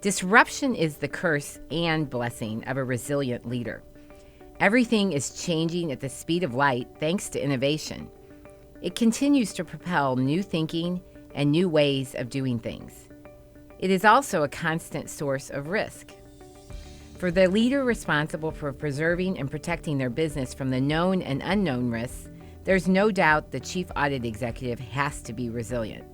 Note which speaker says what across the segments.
Speaker 1: Disruption is the curse and blessing of a resilient leader. Everything is changing at the speed of light thanks to innovation. It continues to propel new thinking and new ways of doing things. It is also a constant source of risk. For the leader responsible for preserving and protecting their business from the known and unknown risks, there's no doubt the chief audit executive has to be resilient.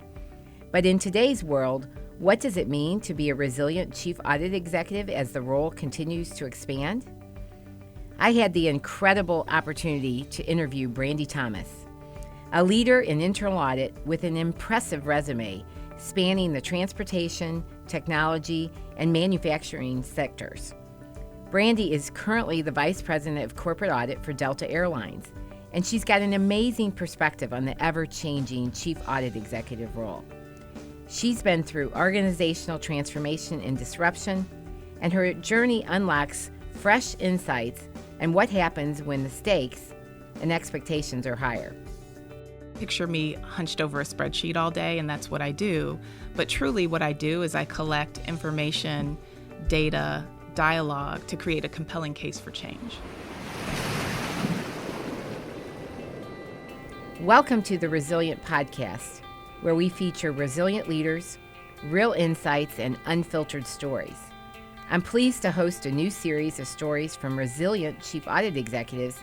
Speaker 1: But in today's world, what does it mean to be a resilient chief audit executive as the role continues to expand? I had the incredible opportunity to interview Brandi Thomas, a leader in internal audit with an impressive resume spanning the transportation, technology, and manufacturing sectors. Brandi is currently the Vice President of Corporate Audit for Delta Airlines, and she's got an amazing perspective on the ever-changing chief audit executive role. She's been through organizational transformation and disruption, and her journey unlocks fresh insights and what happens when the stakes and expectations are higher.
Speaker 2: Picture me hunched over a spreadsheet all day, and that's what I do. But truly what I do is I collect information, data, dialogue to create a compelling case for change.
Speaker 1: Welcome to the Resilient Podcast, where we feature resilient leaders, real insights, and unfiltered stories. I'm pleased to host a new series of stories from resilient chief audit executives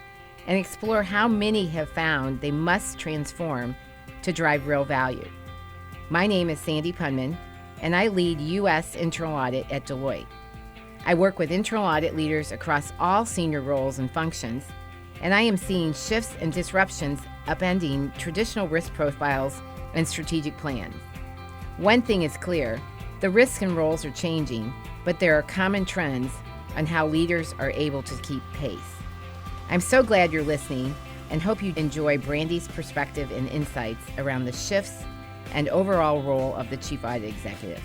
Speaker 1: and explore how many have found they must transform to drive real value. My name is Sandy Punman, and I lead U.S. Internal Audit at Deloitte. I work with internal audit leaders across all senior roles and functions, and I am seeing shifts and disruptions upending traditional risk profiles and strategic plans. One thing is clear, the risks and roles are changing, but there are common trends on how leaders are able to keep pace. I'm so glad you're listening and hope you enjoy Brandi's perspective and insights around the shifts and overall role of the Chief Audit Executive.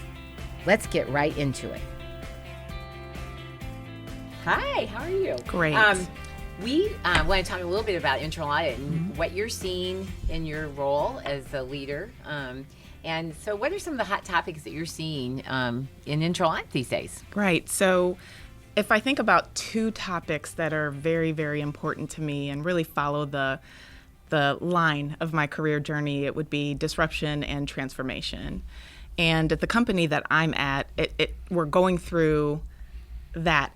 Speaker 1: Let's get right into it. Hi, how are you?
Speaker 2: Great.
Speaker 1: We want to talk a little bit about internal audit and what you're seeing in your role as a leader. And so what are some of the hot topics that you're seeing in internal audit these days?
Speaker 2: Right. So if I think about two topics that are very, very important to me and really follow the line of my career journey, it would be disruption and transformation. And at the company that I'm at, we're going through that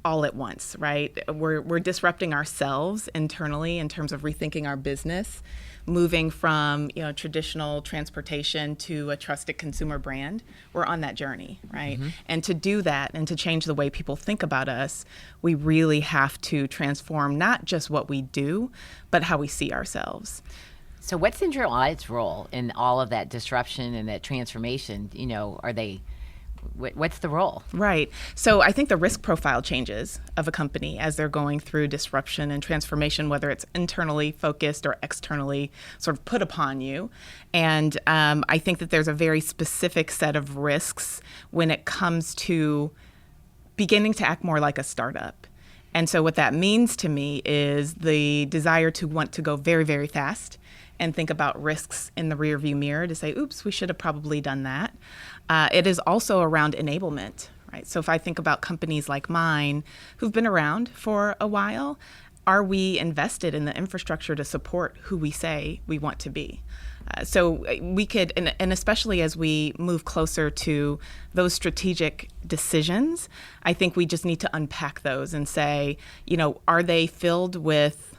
Speaker 2: all at once, right? We're disrupting ourselves internally in terms of rethinking our business, moving from traditional transportation to a trusted consumer brand. We're on that journey, right? Mm-hmm. And to do that and to change the way people think about us, we really have to transform not just what we do, but how we see ourselves.
Speaker 1: So what's internal audit's role in all of that disruption and that transformation? What's the role?
Speaker 2: Right. So I think the risk profile changes of a company as they're going through disruption and transformation, whether it's internally focused or externally sort of put upon you. And I think that there's a very specific set of risks when it comes to beginning to act more like a startup. And so what that means to me is the desire to want to go very, very fast and think about risks in the rearview mirror to say, oops, we should have probably done that. It is also around enablement, right? So if I think about companies like mine who've been around for a while, are we invested in the infrastructure to support who we say we want to be? So we could, and especially as we move closer to those strategic decisions, I think we just need to unpack those and say, are they filled with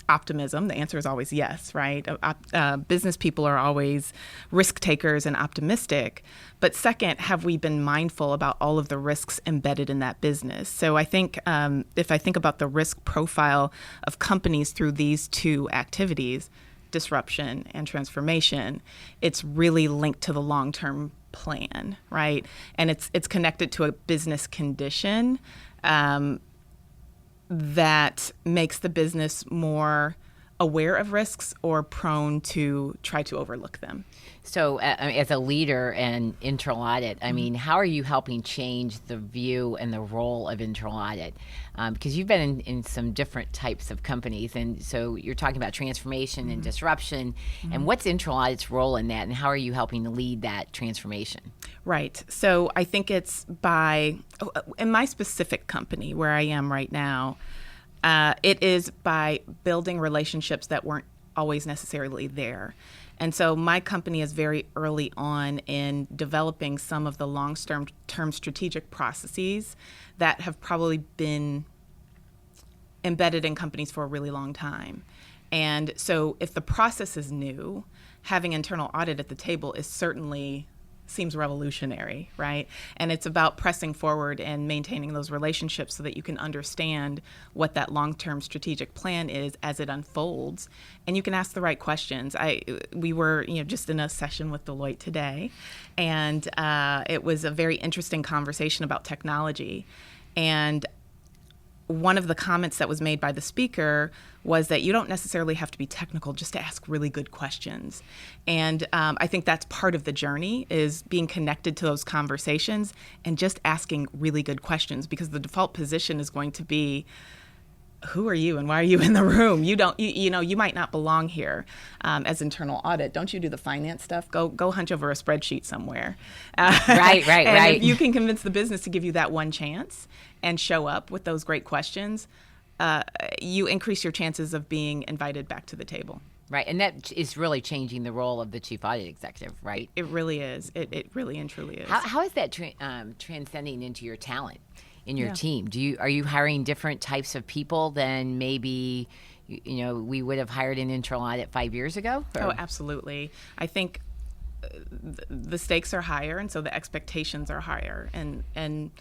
Speaker 2: optimism? The answer is always yes, right? Business people are always risk takers and optimistic. But second, have we been mindful about all of the risks embedded in that business? So I think if I think about the risk profile of companies through these two activities, disruption and transformation, it's really linked to the long-term plan, right? And it's connected to a business condition that makes the business more aware of risks or prone to try to overlook them.
Speaker 1: So as a leader in internal audit, I mean, how are you helping change the view and the role of internal audit? Because you've been in some different types of companies, and so you're talking about transformation and disruption, and what's internal audit's role in that, and how are you helping to lead that transformation?
Speaker 2: Right. So I think it's in my specific company where I am right now, it is by building relationships that weren't always necessarily there. And so my company is very early on in developing some of the long-term strategic processes that have probably been embedded in companies for a really long time. And so if the process is new, having internal audit at the table seems revolutionary, right? And it's about pressing forward and maintaining those relationships so that you can understand what that long-term strategic plan is as it unfolds, and you can ask the right questions. We were, just in a session with Deloitte today, and it was a very interesting conversation about technology. And one of the comments that was made by the speaker was that you don't necessarily have to be technical just to ask really good questions. And I think that's part of the journey, is being connected to those conversations and just asking really good questions, because the default position is going to be, who are you and why are you in the room? You might not belong here as internal audit. Don't you do the finance stuff? Go hunch over a spreadsheet somewhere.
Speaker 1: Right.
Speaker 2: And if you can convince the business to give you that one chance and show up with those great questions, you increase your chances of being invited back to the table.
Speaker 1: Right, and that is really changing the role of the chief audit executive, right?
Speaker 2: It really is. It really and truly is.
Speaker 1: How is that transcending into your talent in your team? Are you hiring different types of people than maybe we would have hired in internal audit 5 years ago? Or?
Speaker 2: Oh, absolutely. I think the stakes are higher, and so the expectations are higher. And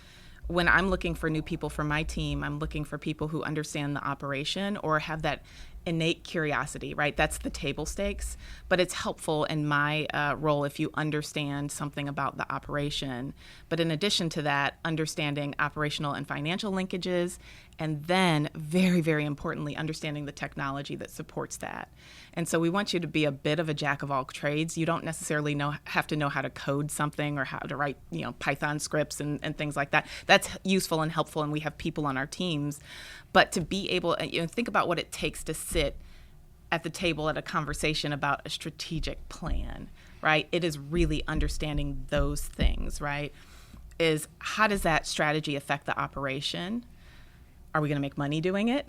Speaker 2: when I'm looking for new people for my team, I'm looking for people who understand the operation or have that innate curiosity, right? That's the table stakes. But it's helpful in my role if you understand something about the operation. But in addition to that, understanding operational and financial linkages, and then very, very importantly, understanding the technology that supports that. And so we want you to be a bit of a jack of all trades. You don't necessarily have to know how to code something or how to write, Python scripts and things like that. That's useful and helpful, and we have people on our teams. But to be able, think about what it takes to sit at the table at a conversation about a strategic plan, right? It is really understanding those things, right? Is how does that strategy affect the operation? Are we going to make money doing it?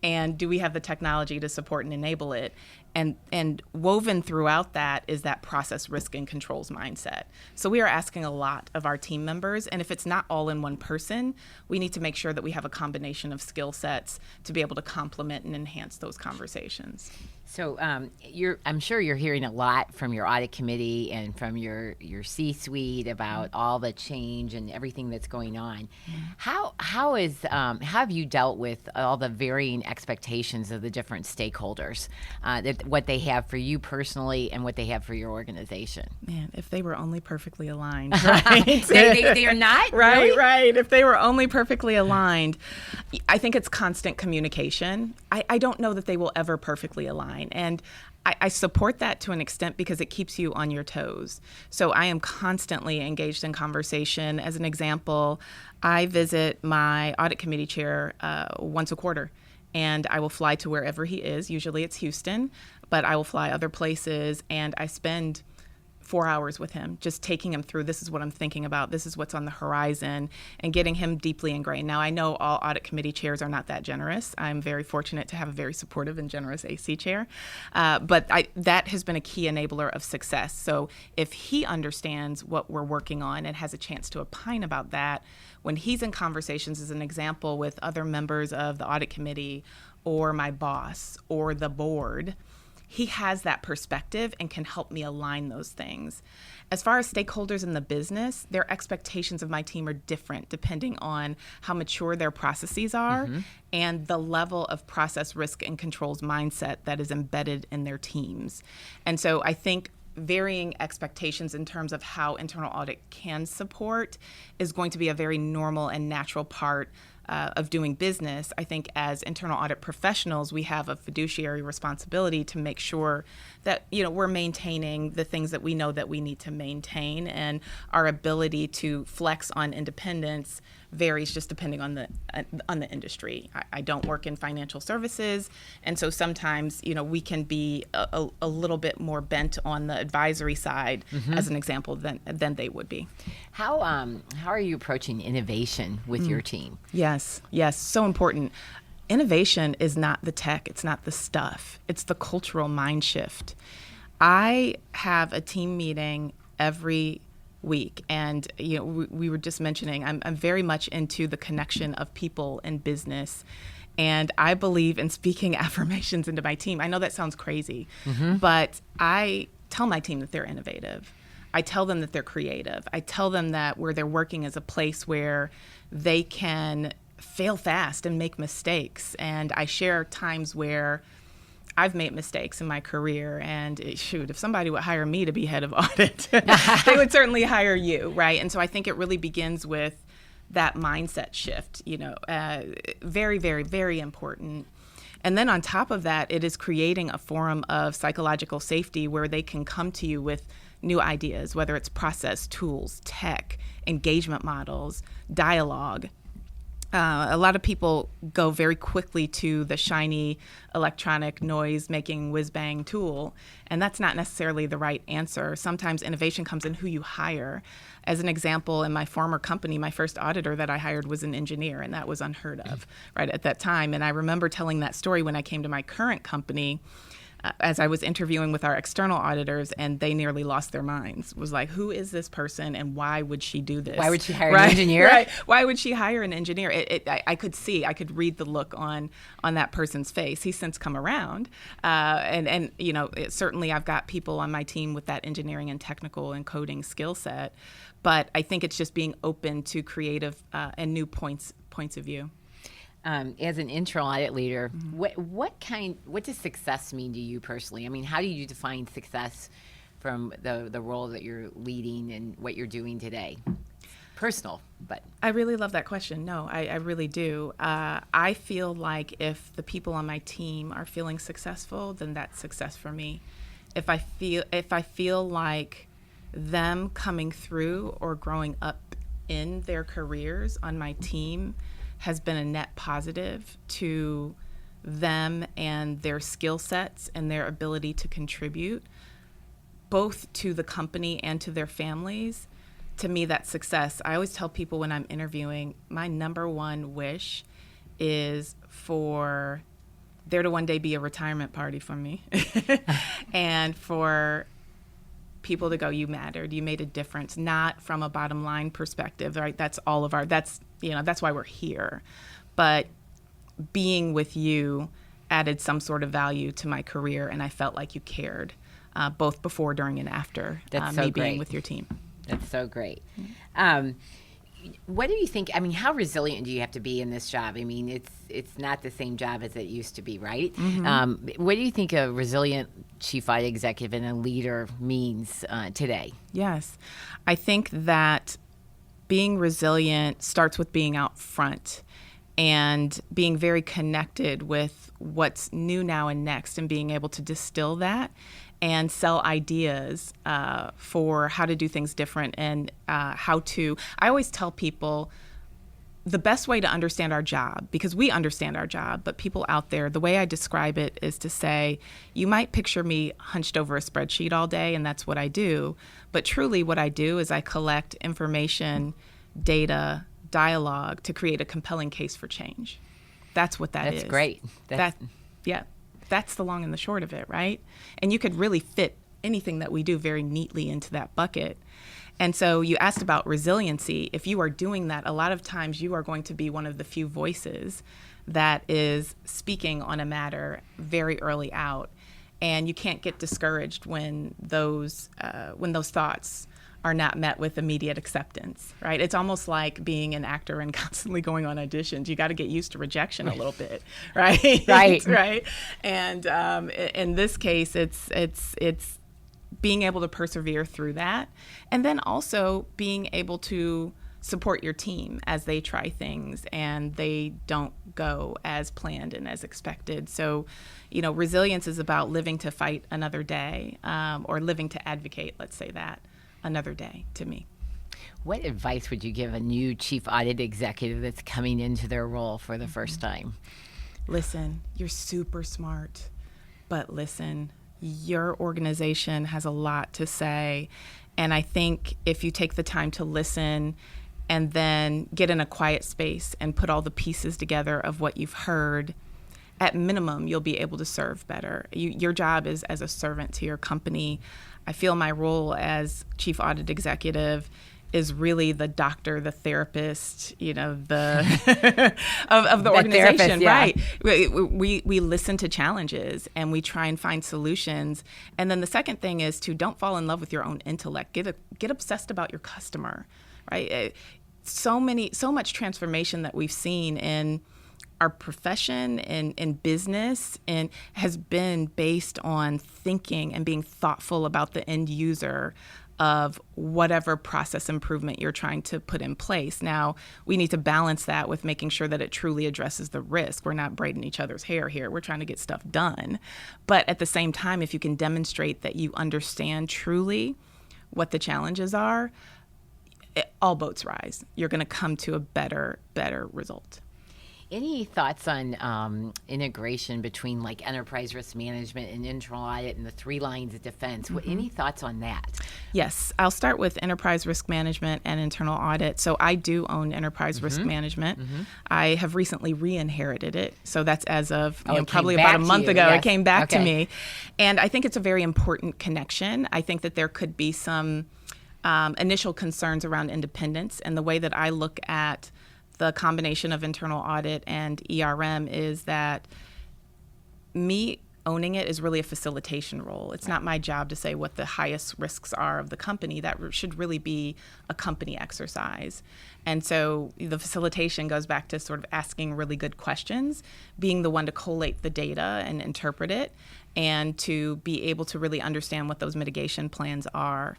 Speaker 2: And do we have the technology to support and enable it? And woven throughout that is that process, risk, and controls mindset. So we are asking a lot of our team members, and if it's not all in one person, we need to make sure that we have a combination of skill sets to be able to complement and enhance those conversations.
Speaker 1: So I'm sure you're hearing a lot from your audit committee and from your C-suite about all the change and everything that's going on. How have you dealt with all the varying expectations of the different stakeholders, what they have for you personally and what they have for your organization?
Speaker 2: Man, if they were only perfectly aligned, right?
Speaker 1: they are not?
Speaker 2: Right,
Speaker 1: really?
Speaker 2: Right. If they were only perfectly aligned, I think it's constant communication. I don't know that they will ever perfectly align. And I support that to an extent because it keeps you on your toes. So I am constantly engaged in conversation. As an example, I visit my audit committee chair once a quarter, and I will fly to wherever he is. Usually it's Houston, but I will fly other places, and I spend 4 hours with him, just taking him through, this is what I'm thinking about, this is what's on the horizon, and getting him deeply ingrained. Now, I know all audit committee chairs are not that generous. I'm very fortunate to have a very supportive and generous AC chair, but that has been a key enabler of success. So if he understands what we're working on and has a chance to opine about that, when he's in conversations, as an example, with other members of the audit committee or my boss or the board, he has that perspective and can help me align those things. As far as stakeholders in the business, their expectations of my team are different depending on how mature their processes are and the level of process, risk, and controls mindset that is embedded in their teams. And so I think varying expectations in terms of how internal audit can support is going to be a very normal and natural part of doing business, I think as internal audit professionals, we have a fiduciary responsibility to make sure that we're maintaining the things that we know that we need to maintain, and our ability to flex on independence varies just depending on the industry. I don't work in financial services, and so sometimes we can be a little bit more bent on the advisory side, as an example, than they would be.
Speaker 1: How are you approaching innovation with your team?
Speaker 2: Yes, so important. Innovation is not the tech, it's not the stuff, it's the cultural mind shift. I have a team meeting every week, and we were just mentioning I'm very much into the connection of people and business, and I believe in speaking affirmations into my team. I know that sounds crazy, but I tell my team that they're innovative. I tell them that they're creative. I tell them that where they're working is a place where they can fail fast and make mistakes. And I share times where I've made mistakes in my career, and if somebody would hire me to be head of audit, they would certainly hire you, right? And so I think it really begins with that mindset shift, very, very, very important. And then on top of that, it is creating a forum of psychological safety where they can come to you with new ideas, whether it's process, tools, tech, engagement models, dialogue. A lot of people go very quickly to the shiny electronic noise-making whiz-bang tool, and that's not necessarily the right answer. Sometimes innovation comes in who you hire. As an example, in my former company, my first auditor that I hired was an engineer, and that was unheard of right at that time. And I remember telling that story when I came to my current company, as I was interviewing with our external auditors, and they nearly lost their minds. Was like, who is this person, and why would she do this?
Speaker 1: Why would she hire an engineer?
Speaker 2: Right. Why would she hire an engineer? I could read the look on that person's face. He's since come around, and certainly I've got people on my team with that engineering and technical and coding skill set, but I think it's just being open to creative and new points of view.
Speaker 1: As an internal audit leader, what does success mean to you personally? I mean, how do you define success from the role that you're leading and what you're doing today? Personal, but
Speaker 2: I really love that question. No, I really do. I feel like if the people on my team are feeling successful, then that's success for me. If I feel like them coming through or growing up in their careers on my team has been a net positive to them and their skill sets and their ability to contribute, both to the company and to their families, to me, that's success. I always tell people when I'm interviewing, my number one wish is for there to one day be a retirement party for me and for people to go, you mattered, you made a difference, not from a bottom line perspective, right? That's why we're here. But being with you added some sort of value to my career, and I felt like you cared, both before, during, and after being with your team.
Speaker 1: That's so great. What do you think? I mean, how resilient do you have to be in this job? I mean, it's not the same job as it used to be, right? What do you think a resilient chief audit executive and a leader means today?
Speaker 2: Yes, I think that being resilient starts with being out front and being very connected with what's new now and next, and being able to distill that and sell ideas for how to do things different and I always tell people the best way to understand our job, because we understand our job, but people out there, the way I describe it is to say, you might picture me hunched over a spreadsheet all day, and that's what I do. But truly what I do is I collect information, data, dialogue to create a compelling case for change. That's what that is.
Speaker 1: That's great.
Speaker 2: That's the long and the short of it, right? And you could really fit anything that we do very neatly into that bucket. And so you asked about resiliency. If you are doing that, a lot of times you are going to be one of the few voices that is speaking on a matter very early out. And you can't get discouraged when those thoughts are not met with immediate acceptance, right? It's almost like being an actor and constantly going on auditions. You got to get used to rejection a little bit, right? Right. And in this case, it's being able to persevere through that, and then also being able to support your team as they try things and they don't go as planned and as expected. So, resilience is about living to fight another day, or living to advocate, let's say that, another day to me.
Speaker 1: What advice would you give a new chief audit executive that's coming into their role for the first time?
Speaker 2: Listen, you're super smart, but listen, your organization has a lot to say. And I think if you take the time to listen and then get in a quiet space and put all the pieces together of what you've heard, at minimum, you'll be able to serve better. Your job is as a servant to your company. I feel my role as chief audit executive is really the doctor, the therapist, the of the organization,
Speaker 1: therapist, yeah.
Speaker 2: right? We listen to challenges and we try and find solutions. And then the second thing is to don't fall in love with your own intellect. Get obsessed about your customer, right? So much transformation that we've seen in our profession and in business and has been based on thinking and being thoughtful about the end user of whatever process improvement you're trying to put in place. Now, we need to balance that with making sure that it truly addresses the risk. We're not braiding each other's hair here. We're trying to get stuff done. But at the same time, if you can demonstrate that you understand truly what the challenges are, all boats rise. You're going to come to a better result.
Speaker 1: Any thoughts on integration between like enterprise risk management and internal audit and the 3 lines of defense? Any thoughts on that?
Speaker 2: Yes, I'll start with enterprise risk management and internal audit. So I do own enterprise risk management. I have recently re-inherited it. So that's as of probably about a month ago. It came back to me. And I think it's a very important connection. I think that there could be some initial concerns around independence, and the way that I look at the combination of internal audit and ERM is that me owning it is really a facilitation role. It's not my job to say what the highest risks are of the company. That should really be a company exercise. And so the facilitation goes back to sort of asking really good questions, being the one to collate the data and interpret it, and to be able to really understand what those mitigation plans are.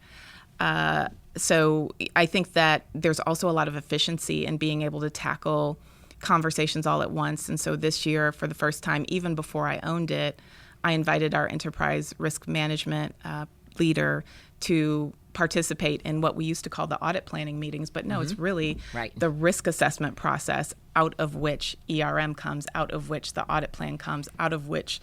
Speaker 2: So I think that there's also a lot of efficiency in being able to tackle conversations all at once. And so this year, for the first time, even before I owned it, I invited our enterprise risk management leader to participate in what we used to call the audit planning meetings. But no, it's really the risk assessment process out of which ERM comes, out of which the audit plan comes, out of which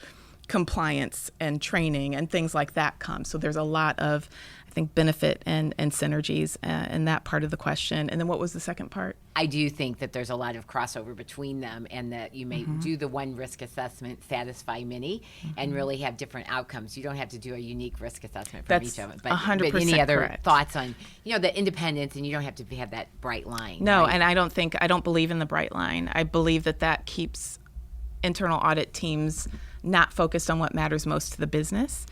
Speaker 2: compliance and training and things like that come. So there's a lot of, I think, benefit and synergies in that part of the question. And then what was the second part?
Speaker 1: I do think that there's a lot of crossover between them, and that you may do the one risk assessment, satisfy many, and really have different outcomes. You don't have to do a unique risk assessment for each of them. But
Speaker 2: 100%
Speaker 1: any other
Speaker 2: correct.
Speaker 1: thoughts on, the independence, and you don't have to have that bright line.
Speaker 2: No,
Speaker 1: right?
Speaker 2: and I don't believe in the bright line. I believe that keeps internal audit teams not focused on what matters most to the business.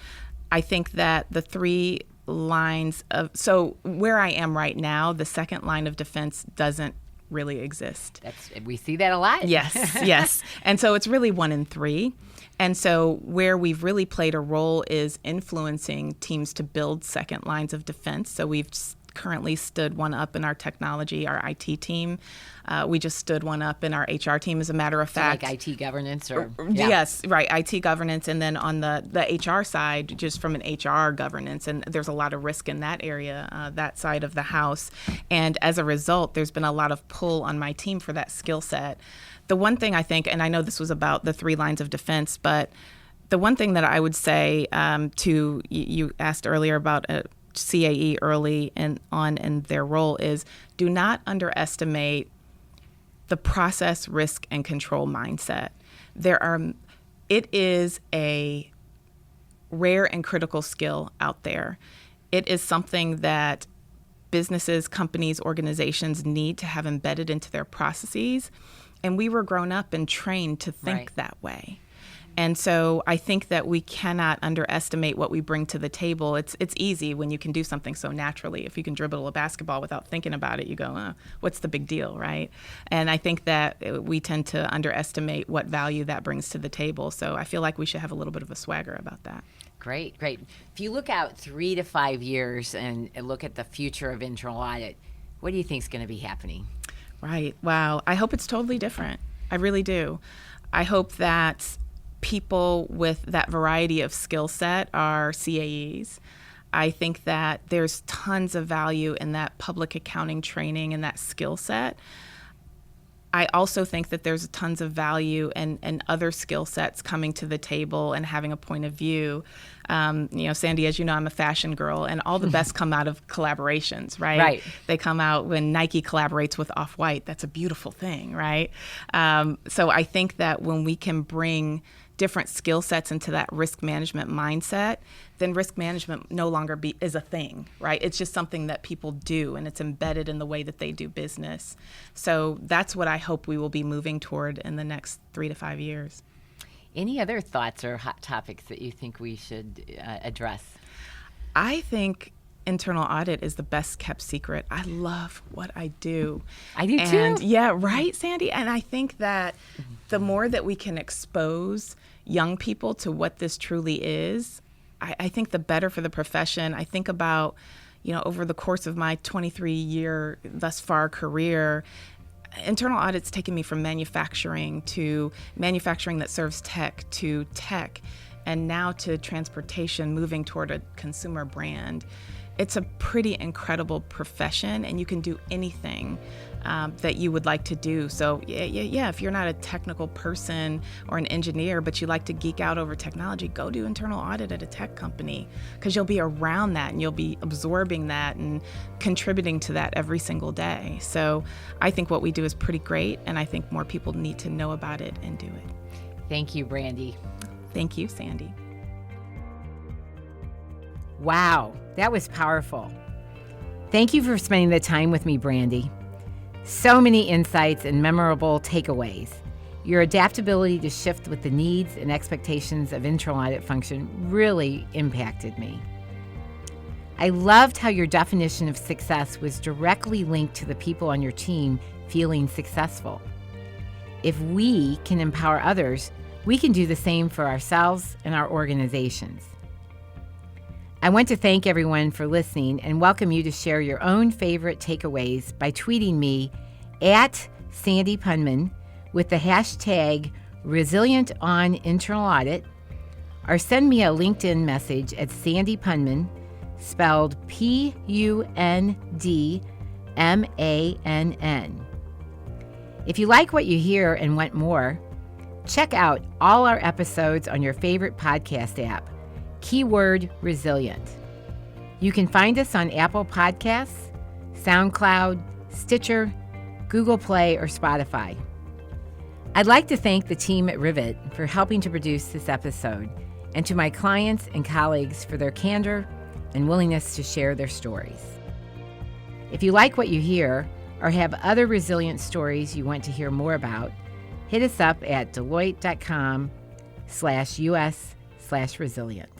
Speaker 2: I think that the 3 lines of, so where I am right now, the second line of defense doesn't really exist.
Speaker 1: We see that a lot.
Speaker 2: Yes. And so it's really 1 in 3. And so where we've really played a role is influencing teams to build second lines of defense. So we've currently stood one up in our technology, our IT team. We just stood one up in our HR team, as a matter of fact.
Speaker 1: Like IT governance? Or
Speaker 2: Yes, right, IT governance. And then on the HR side, just from an HR governance, and there's a lot of risk in that area, that side of the house. And as a result, there's been a lot of pull on my team for that skill set. The one thing I think, and I know this was about the 3 lines of defense, but the one thing that I would say to, you asked earlier about CAE early and on in their role, is do not underestimate the process, risk, and control mindset. It is a rare and critical skill out there. It is something that businesses, companies, organizations need to have embedded into their processes. And we were grown up and trained to think that way. And so I think that we cannot underestimate what we bring to the table. It's easy when you can do something so naturally. If you can dribble a basketball without thinking about it, you go, what's the big deal, right? And I think that we tend to underestimate what value that brings to the table. So I feel like we should have a little bit of a swagger about that.
Speaker 1: Great. If you look out 3 to 5 years and look at the future of internal audit, What do you think is going to be happening?
Speaker 2: Right. Wow. I hope it's totally different. I really do. I hope that people with that variety of skill set are CAEs. I think that there's tons of value in that public accounting training and that skill set. I also think that there's tons of value in other skill sets coming to the table and having a point of view. Sandy, as you know, I'm a fashion girl, and all the best come out of collaborations, right?
Speaker 1: Right.
Speaker 2: They come out when Nike collaborates with Off-White. That's a beautiful thing, right? So I think that when we can bring different skill sets into that risk management mindset, then risk management no longer is a thing, right? It's just something that people do, and it's embedded in the way that they do business. So that's what I hope we will be moving toward in the next 3 to 5 years.
Speaker 1: Any other thoughts or hot topics that you think we should address?
Speaker 2: I think internal audit is the best kept secret. I love what I do.
Speaker 1: I do too.
Speaker 2: Yeah, right, Sandy? And I think that the more that we can expose young people to what this truly is, I think the better for the profession. I think about, over the course of my 23-year thus far career, internal audit's taken me from manufacturing to manufacturing that serves tech to tech, and now to transportation, moving toward a consumer brand. It's a pretty incredible profession, and you can do anything that you would like to do. So yeah, if you're not a technical person or an engineer, but you like to geek out over technology, go do internal audit at a tech company, because you'll be around that and you'll be absorbing that and contributing to that every single day. So I think what we do is pretty great, and I think more people need to know about it and do it.
Speaker 1: Thank you, Brandi.
Speaker 2: Thank you, Sandy.
Speaker 1: Wow, that was powerful. Thank you for spending the time with me, Brandi. So many insights and memorable takeaways. Your adaptability to shift with the needs and expectations of internal audit function really impacted me. I loved how your definition of success was directly linked to the people on your team feeling successful. If we can empower others, we can do the same for ourselves and our organizations. I want to thank everyone for listening and welcome you to share your own favorite takeaways by tweeting me at Sandy Punman with the hashtag #ResilientOnInternalAudit, or send me a LinkedIn message at Sandy Punman, spelled PUNDMANN. If you like what you hear and want more, check out all our episodes on your favorite podcast app. Keyword resilient. You can find us on Apple Podcasts, SoundCloud, Stitcher, Google Play, or Spotify. I'd like to thank the team at Rivet for helping to produce this episode, and to my clients and colleagues for their candor and willingness to share their stories. If you like what you hear or have other resilient stories you want to hear more about, hit us up at Deloitte.com/US/resilient.